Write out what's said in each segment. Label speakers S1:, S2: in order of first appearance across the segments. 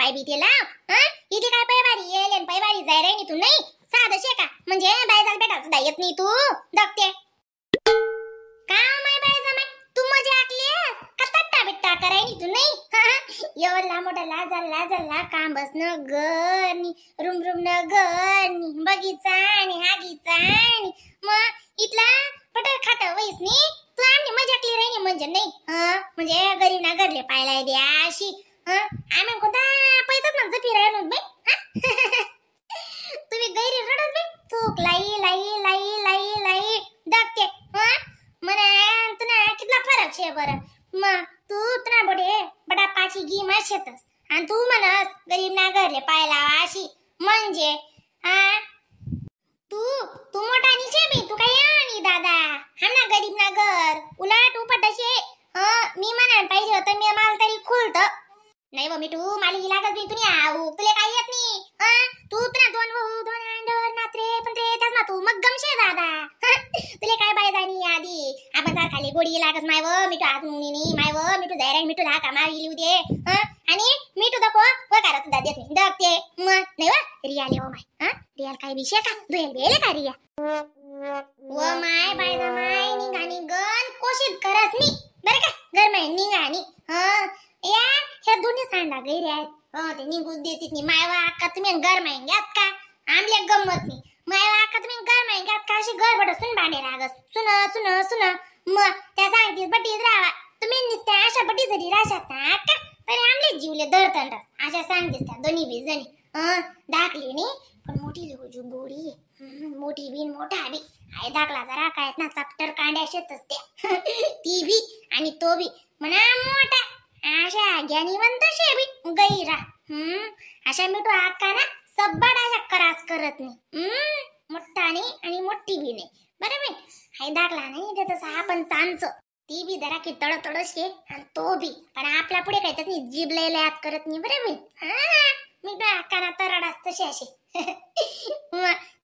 S1: पाय बी ते लाव. इथे काय पैवारी येईल आणि पैवारी जाय रे तू नाही साधं शे का म्हणजे बायजाल बेटा सुद्धा येत नाही तू दगते का माय बायजा माय तू मजा आकली का तट्टा बिट्टा कराय नी तू नाही एवढा मोठा लाजला काम बसणं गनी रूम न गनी बगीचा आणि हागीचा आणि मग इथला पटक खाता वयस नी तू आम्ही मजा आकली राहिनी म्हणजे नाही म्हणजे गरीब ना घरले पायला द्या अशी आम्ही कोणता पैसाच म्हणतो फिरायला बाई तुम्ही गैरी रडत बाई थूक लाई दगते मना तुना कितना फरक छे बरं मग तू तुना बडा पाची गी मा शेतस आणि तू म्हणस गरीब ना घरले पायला अशी म्हणजे तू मोठा निशे बी तू काय आणि दादा हा ना गरीब ना घर उलट उपटशे मी म्हणाल पाहिजे होतं मी माल तरी खुलत नाही व मिठू माली लागत नाही तुला आऊ तुला काय येत नाही तू तुला दोन भाऊ दोन अंडर नात्रे पण ते त्याच ना तू मग गमशे दादा तुला काय बायदानी आधी आपण जर खाली गोडी लागत माय व मिठू आज मुनी माय व मिठू जायरा मिठू ला का मार येऊ दे आणि मिठू दको व करत सुद्धा देत नाही दगते मग नाही व रियाल येऊ माय रियाल काय विषय का दुहेल बेले का रिया व माय बायदा माय निघानी गन कोशिश करत नाही बरं का घर माय निघानी या हे दोन्ही सांडा गैरे आहेत ते निघू देतीत नाही मायवा अक्का तुम्ही घर माहिंग्यात का आमल्या गंमत नाही मायवा अक्का तुम्ही घर माहिंग्यात का अशी गडबड सुन भांडे रागस सुन मग त्या सांगतीस बटीत राहा तुम्ही नुसत्या अशा बटी जरी राशात ना अक्का तरी आमले जीवले धरतंड अशा सांगतीस त्या दोन्ही बी जणी दाखली नाही पण मोठी लोजू गोडी मोठी बी मोठा बी आई दाखला जरा काय ना चपटर कांड्या शेतच त्या ती बी आणि तो बी म्हणा मोठा अशा ज्ञानीवंत शेबी गैरा अशा मिठू अक्का ना सब्बाड अशा कराच करत नाही मोठा नाही आणि मोठी बी नाही बरोबर हाय दाखला नाही ते तसं आपण चांच ती बी जरा की तड शे आणि तो बी पण आपल्या पुढे काही नाही जीभ लयात करत नाही बरोबर मिठू अक्का ना तरडाच तसे असे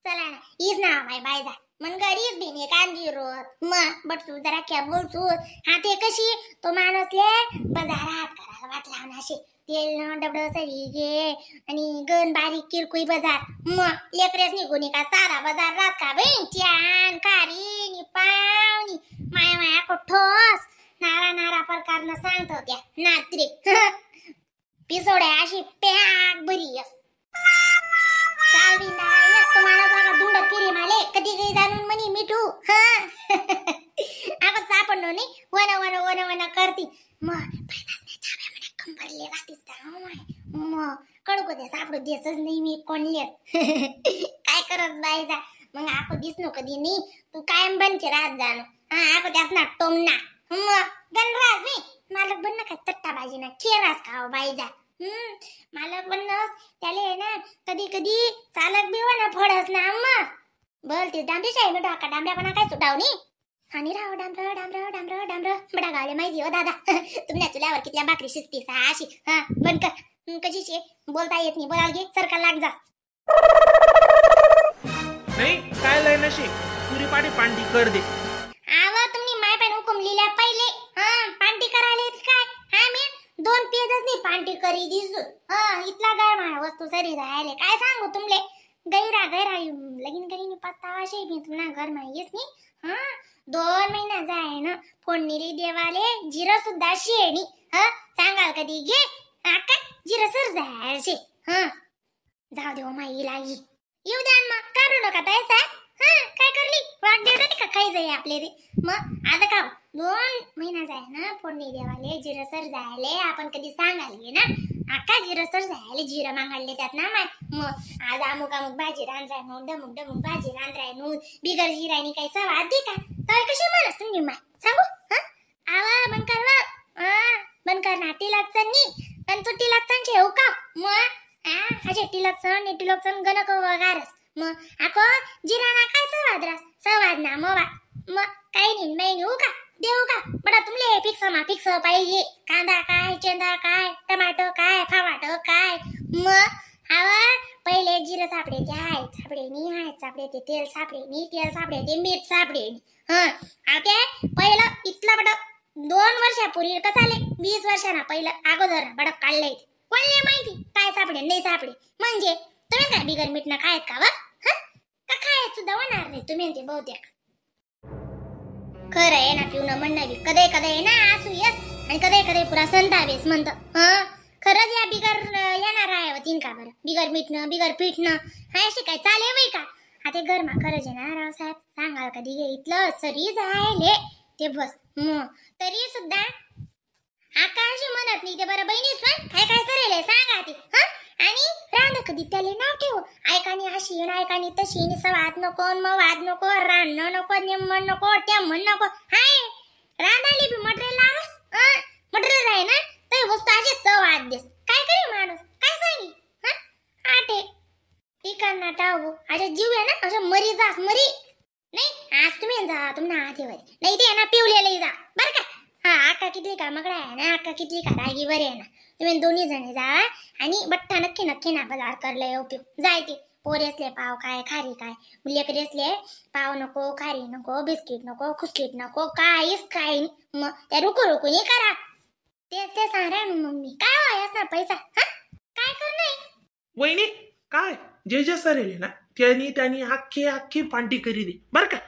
S1: चला ना हीच ना माय बायदा मन गरीब बी नाही कांदी रोत मग बट तू जरा क्या बोलतो हा ते कशी तो माणूसले बाजारात करायला वाटला ना असे तेल डबड सरी घे आणि गन बारीक किरकोई बाजार मग लेकरेच निघून का सारा बाजार रात का बाई चान कारी नि पावनी माया कोठोस नारा प्रकारनं सांगतो त्या नात्री पिसोड्या अशी पॅक बरी तुम्हाला बघा धुंड किरी माले कधी काही जाणून म्हणी मिठू आपण सापडलो नाही वन करती मग कंबरले राहतीस मग कडू कधी सापडू देसच नाही मी कोणले काय करत बायचा मग आपण दिसलो कधी नाही तू कायम बनचे राहत जाणो आपण त्यास ना टोमना मग गणराज नाही मालक बन काय तट्टा भाजी ना खेरास खाव बायजा मालक बनस त्याले ना कधी चालक बी ना फडस ना अम्मा बोल ते डांबरीच आहे मिठू अक्का डांबऱ्यापणा काय सुटावनी आणि राव डांबर बडा गावले माहिती हो दादा तुमच्या चुल्यावर कितल्या भाकरी शिजतीस अशी बंद कर कशीचे बोलता येत नाही बोलाल घे सरकार लाग जा
S2: नाही काय लय नशी पुरी पाडी पांडी कर दे
S1: आवा तुम्ही माय पण हुकुम लिहिल्या पहिले पांडी करायला काय मी 2 पेजच नाही पांडी करी दिसू इतला गाय माय वस्तू सरी राहिले काय सांगू तुमले गैरा लगीन करीने पत्ता शे भी तुमना घर में येस नहीं 2 महिना जाय ना फोडणी देवाले जिरं सुद्धा शेणी सांगाल कधी घे अक्का जिरं सर जायचे जाऊ देव माई लागी येऊ द्या मग काढू नका तैसा काय करली वाट देत का काही जाय आपले रे मग आता का 2 महिना जाय ना फोडणी देवाले जिरं सर जायले आपण कधी सांगाल घे ना अक्का जिरं सर जायले जिरं मागायले त्यात ना माय मग आज अमुक भाजी रांधराय नो डमुक भाजी रांधराय नो बिगर जिरायनी काही सवाद दे का तर कशी म्हणस तुम्ही माय सांगू आवा बनकर ना टिलक्सन नी पण तू टिलक्सन ठेवू का मग अजे टिलक्सन गणक वगारस मग आको जिरा ना काय सवाद ना मग काही नाही मैं नेऊ का देऊ का बडा तुमले फिक्स पाहिजे कांदा काय चेंदा काय टमाटो काय फावाटो काय मग आवा पहिले जिरं सापडे ते आहे सापडे ते तेल सापडे ते मीठ सापडे आता पहिलं इतला बडा 2 वर्षापूर्वी कसाले 20 वर्षांना पहिलं अगोदर बडक काढले कोणले माहिती काय सापडे नाही सापडे म्हणजे तुम्ही काय बिगर मीठ खायत का वा का खायत सुद्धा होणार नाही तुम्ही ते बहुतेक खरं आहे ना पिऊन म्हणणं बी कधी कधी ना असू येस आणि कधी कधी पुरा संतावेस म्हणतं खरंच या बिगर येणार आहे तीन का बरं बिगर मीठनं बिगर पीठनं हा अशी काय चाले वय का आता गरमा खरंच आहे ना रावसाहेब सांगाल कधी इथलं सरी जायले ते बस तरी सुद्धा आकाशी म्हणत नाही ते बरं बहिणीच काय काय करेल सांगा ते आणि रान कधी त्याला नाव ठेव ऐकानी अशी ऐकानी तशी वाद नको मग वाद नको रान नको निम्मन नको टेम्मन नको हाय रानाली बी मटेरियल लावस मटेरियल आहे ना तर वस्तू अशी वाद देस काय करी माणूस काय सांगी आटे ठिकाणा टाळू अशा जीव आहे ना असं मरी जास मरी नाही आज तुम्ही जा तुम्हाला आधीवर नाही ते ना पिवलेलं जा बरं का हा आका किती का मगडा आहे ना आका किती का रागी बरे आहे ना तुम्ही दोन्ही जणी जा आणि बट्टा नक्की नक्की ना बाजार करले उपयोग जाय ते पोरेसले पाव काय खारी काय लेकरेसले पाव नको खारी नको बिस्किट नको खुस्किट नको काहीच काय मग त्या रुकू रुकू करा ते सांगा मग मी काय व्हायस ना पैसा काय करणार
S2: वहिनी काय जे सरेल ना त्यांनी अख्खी पांटी करी दे बर का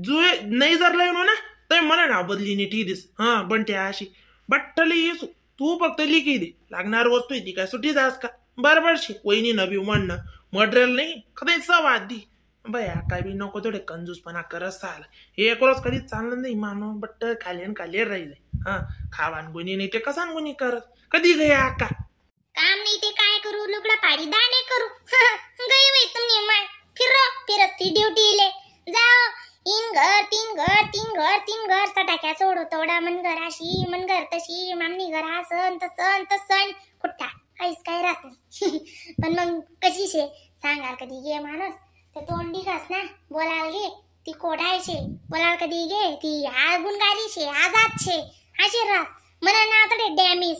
S2: जो नाही जर लावलो ना तर मला ना बदली नीट दिस बंटे अशी बट्टले येसू तू फक्त लिखी दे लागणार वस्तू ती काय सुटी जास का बरोबर शे वहिनी नवी म्हणणं मटेरियल नाही कधी सवाद दी बया काय बी नको थोडे कंजूसपणा करत चाल हे एक रोज कधी चाललं नाही मानो बट्ट खाली राहिले खावान गुणी नाही ते कसान गुणी करत कधी गया अक्का
S1: काम नाही ते काय करू लुगडा पाडी दाणे करू गई वय तुम्ही माय फिरत ती ड्युटीले जाओ तीन घर सटाक्या सोडो तोडा मन घर अशी मन घर तशी मामनी घर हसन तसन कुठा काहीच काय राहत नाही पण मग कशी शे सांगाल कधी गे माणूस ते तोंडी घास ना बोलाल गे ती कोडायशे बोलाल कधी गे ती गुणगारी शे आजाद शे अशी रास मना ना तडे डॅमेज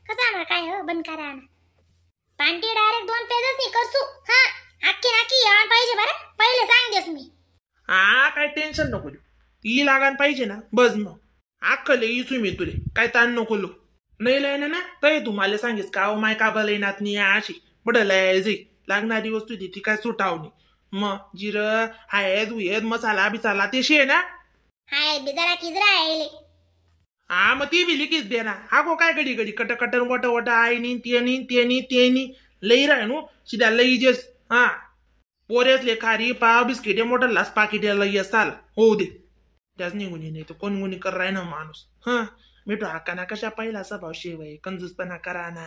S1: कसा ना काय हो बंद करा ना पांटी डायरेक्ट 2 पेजच नाही करसू अख्खी यावं पाहिजे बरं पहिले सांग देस मी
S2: काय टेन्शन नको देऊ ती लागान पाहिजे ना बस मग अख्खले इसू मी तुले काय ताण नको लो नाही लायना ना तर तुम्हाला सांगेस का माय का बलयनात नाही अशी बडलाय जे लागणारी वस्तू ती काय सुटावणी मग जिरं हायद उयद मसाला बिसाला ते शे ना
S1: हाय बिजरा किजरा आले
S2: मग ती बी लिखीच दे ना गो काय घडी कटन वट आईनी तेनी लई राय नु सिधा लई जेस पोरेसले खारी पाव बिस्किटे मोठा लास पाकिट लई असाल होऊ दे त्याच निघून नाही तर कोण गुणी कर राय ना माणूस मिठू हाकाना कशा पहिला स्वभाव शेवय कंजूसपणा करा ना